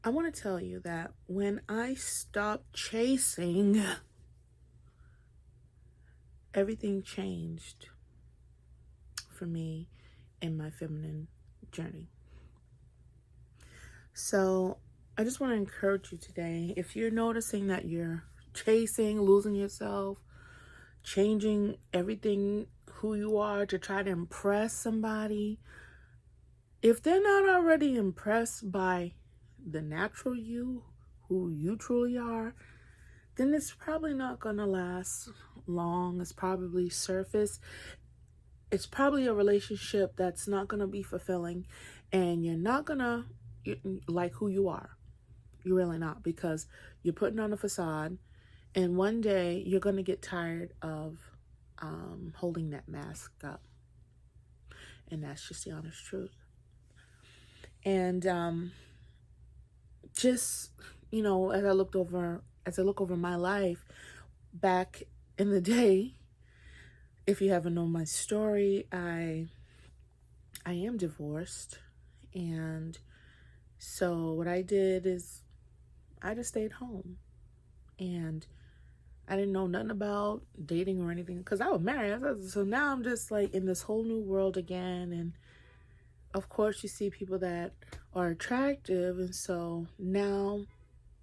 I want to tell you that when I stopped chasing, everything changed for me in my feminine journey. So I just want to encourage you today, if you're noticing that you're chasing, losing yourself, changing everything who you are to try to impress somebody, if they're not already impressed by the natural you, who you truly are, then it's probably not going to last long. It's probably surface. It's probably a relationship that's not going to be fulfilling, and you're not going to like who you are. You're really not, because you're putting on a facade, and one day you're going to get tired of holding that mask up. And that's just the honest truth. And just, as I look over my life back in the day, if you haven't known my story, I am divorced. And so what I did is I just stayed home, and I didn't know nothing about dating or anything because I was married. So now I'm just like in this whole new world again. And of course you see people that are attractive. And so now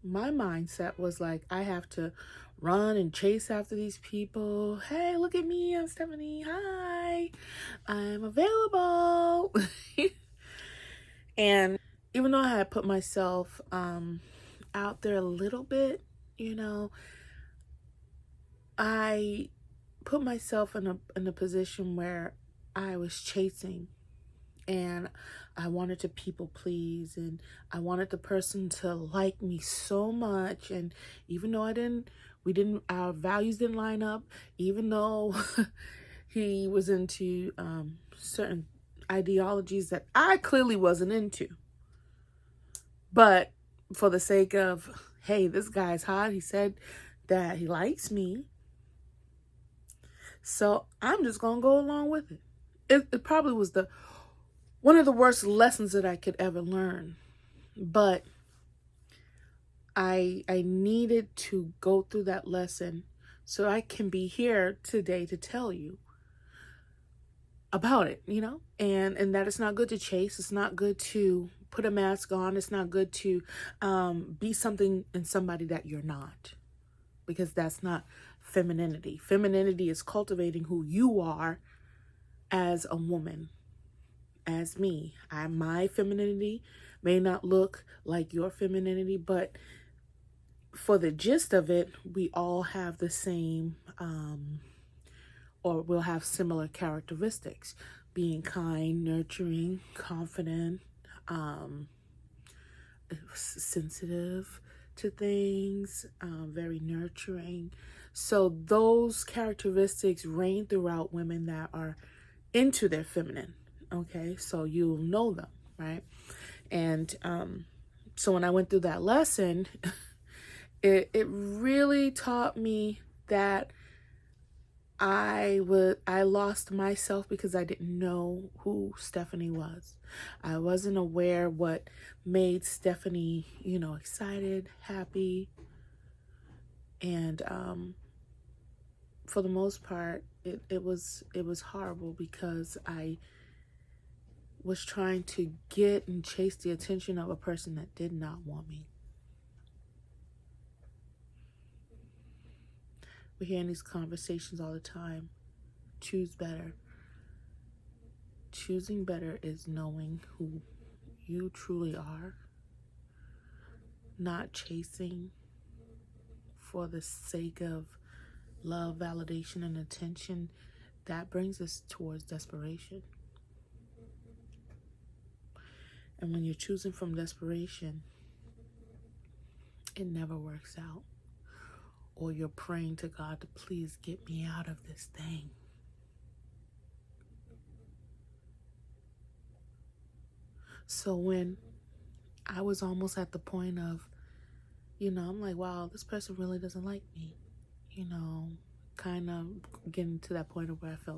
my mindset was like, I have to run and chase after these people. Hey, look at me, I'm Stephanie. Hi, I'm available. And even though I had put myself out there a little bit, I put myself in a position where I was chasing, and I wanted to people please, and I wanted the person to like me so much. And even though our values didn't line up, even though he was into certain ideologies that I clearly wasn't into, but for the sake of, hey, this guy's hot, he said that he likes me, so I'm just gonna go along with it. It probably was one of the worst lessons that I could ever learn, but I needed to go through that lesson so I can be here today to tell you about it, and that it's not good to chase. It's not good to put a mask on. It's not good to be something in somebody that you're not, because that's not femininity. Femininity is cultivating who you are as a woman, as me. My femininity may not look like your femininity, but for the gist of it, we all have the same, or we'll have similar characteristics: being kind, nurturing, confident, sensitive to things, very nurturing. So those characteristics reign throughout women that are into their feminine. Okay, so you'll know them, right? And so when I went through that lesson, it really taught me that I lost myself because I didn't know who Stephanie was. I wasn't aware what made Stephanie, excited, happy. And for the most part, it was horrible, because I was trying to get and chase the attention of a person that did not want me. We hear in these conversations all the time: choose better. Choosing better is knowing who you truly are, not chasing for the sake of love, validation, and attention. That brings us towards desperation. And when you're choosing from desperation, it never works out. Or you're praying to God to please get me out of this thing. So when I was almost at the point of, I'm like, wow, this person really doesn't like me, kind of getting to that point of where I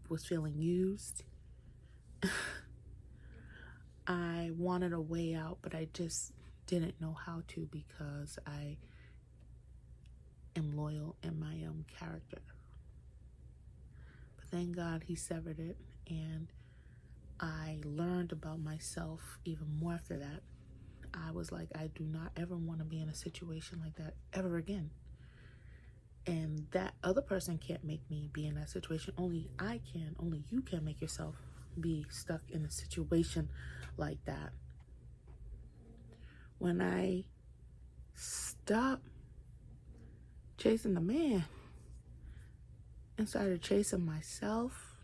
was feeling used. I wanted a way out, but I just didn't know how to because I am loyal in my character. But thank God he severed it, and I learned about myself even more after that. I was like, I do not ever want to be in a situation like that ever again. And that other person can't make me be in that situation. Only I can. Only you can make yourself be stuck in a situation like that. When I stopped chasing the man and started chasing myself,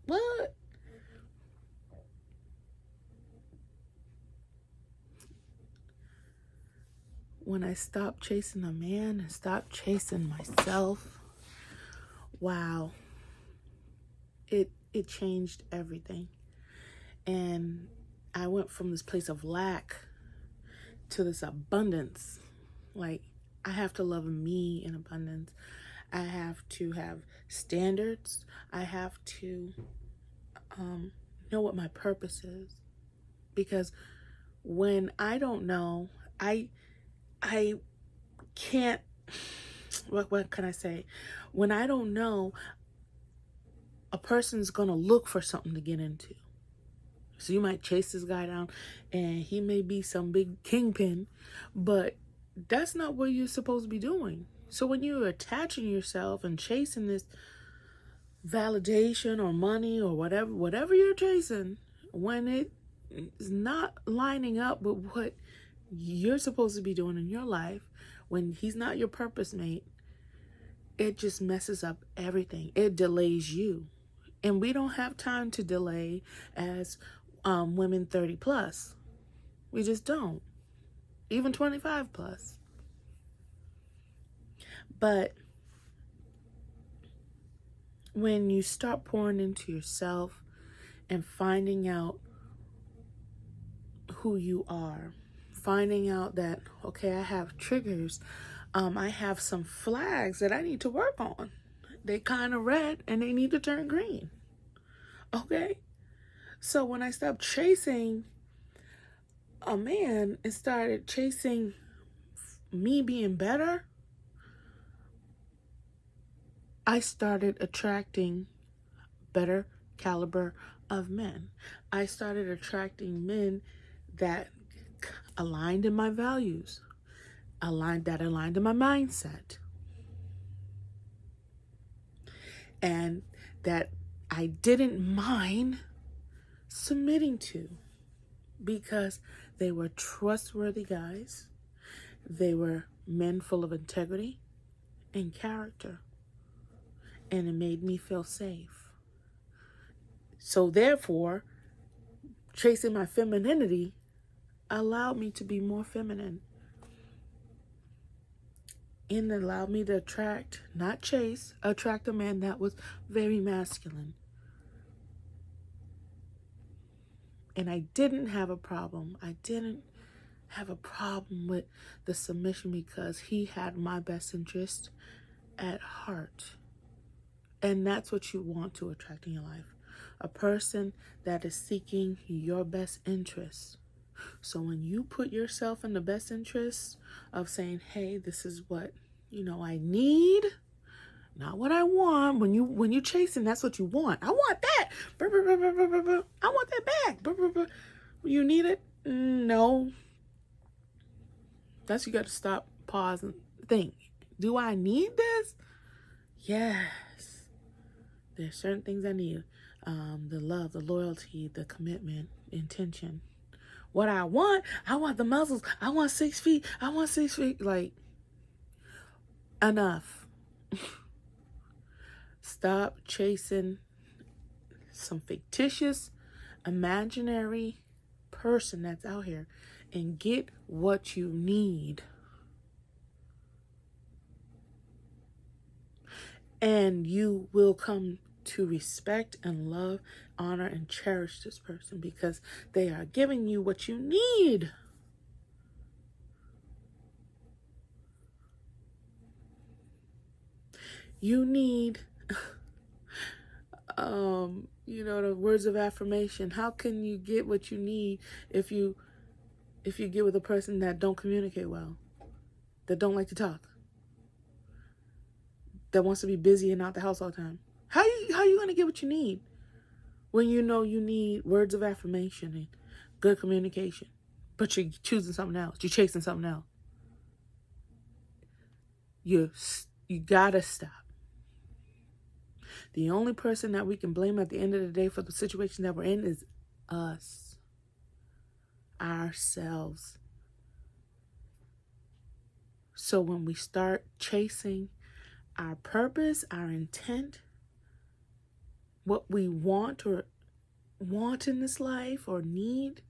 what? When I stopped chasing the man and stopped chasing myself, wow, it changed everything. And I went from this place of lack to this abundance. Like, I have to love me in abundance. I have to have standards. I have to know what my purpose is. Because when I don't know, I can't, what can I say? When I don't know, a person's going to look for something to get into. So you might chase this guy down and he may be some big kingpin, but that's not what you're supposed to be doing. So when you're attaching yourself and chasing this validation or money or whatever you're chasing, when it is not lining up with what you're supposed to be doing in your life, when he's not your purpose mate, it just messes up everything. It delays you. And we don't have time to delay as women 30 plus. We just don't. Even 25 plus. But when you start pouring into yourself and finding out who you are, finding out that, okay, I have triggers, I have some flags that I need to work on. They kind of red and they need to turn green. Okay? So when I stopped chasing a man and started chasing me being better, I started attracting better caliber of men. I started attracting men that aligned in my values, aligned in my mindset, and that I didn't mind submitting to, because they were trustworthy guys. They were men full of integrity and character, and it made me feel safe. So therefore, chasing my femininity allowed me to be more feminine, and it allowed me to attract, not chase, attract a man that was very masculine. And I didn't have a problem. I didn't have a problem with the submission because he had my best interest at heart. And that's what you want to attract in your life. A person that is seeking your best interest. So when you put yourself in the best interest of saying, hey, this is what, I need, not what I want. When you're chasing, that's what you want. I want that. I want that back. You need it? No. That's, you got to stop, pause, and think. Do I need this? Yes. There's certain things I need. The love, the loyalty, the commitment, intention. What I want the muscles. I want 6 feet. Like, enough. Stop chasing some fictitious, imaginary person that's out here and get what you need. And you will come to respect and love, honor, and cherish this person because they are giving you what you need. You need, the words of affirmation. How can you get what you need if you if you get with a person that don't communicate well, that don't like to talk, that wants to be busy and out the house all the time? How you going to get what you need when you know you need words of affirmation and good communication, but you're choosing something else? You're chasing something else. You gotta stop. The only person that we can blame at the end of the day for the situation that we're in is us, ourselves. So when we start chasing our purpose, our intent, what we want in this life or need,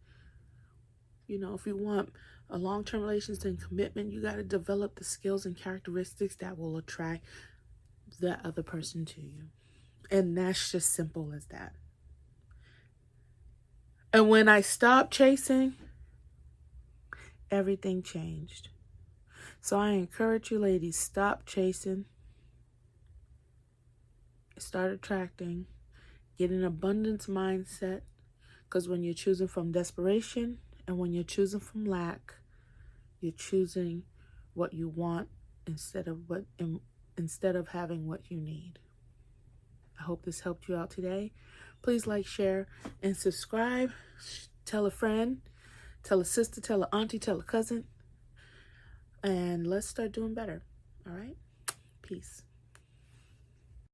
if you want a long-term relationship and commitment, you got to develop the skills and characteristics that will attract that other person to you. And that's just simple as that. And when I stopped chasing, everything changed. So I encourage you ladies, stop chasing. Start attracting. Get an abundance mindset. Because when you're choosing from desperation and when you're choosing from lack, you're choosing what you want instead of having what you need. I hope this helped you out today. Please like, share, and subscribe. Tell a friend, tell a sister, tell an auntie, tell a cousin. And let's start doing better. All right? Peace.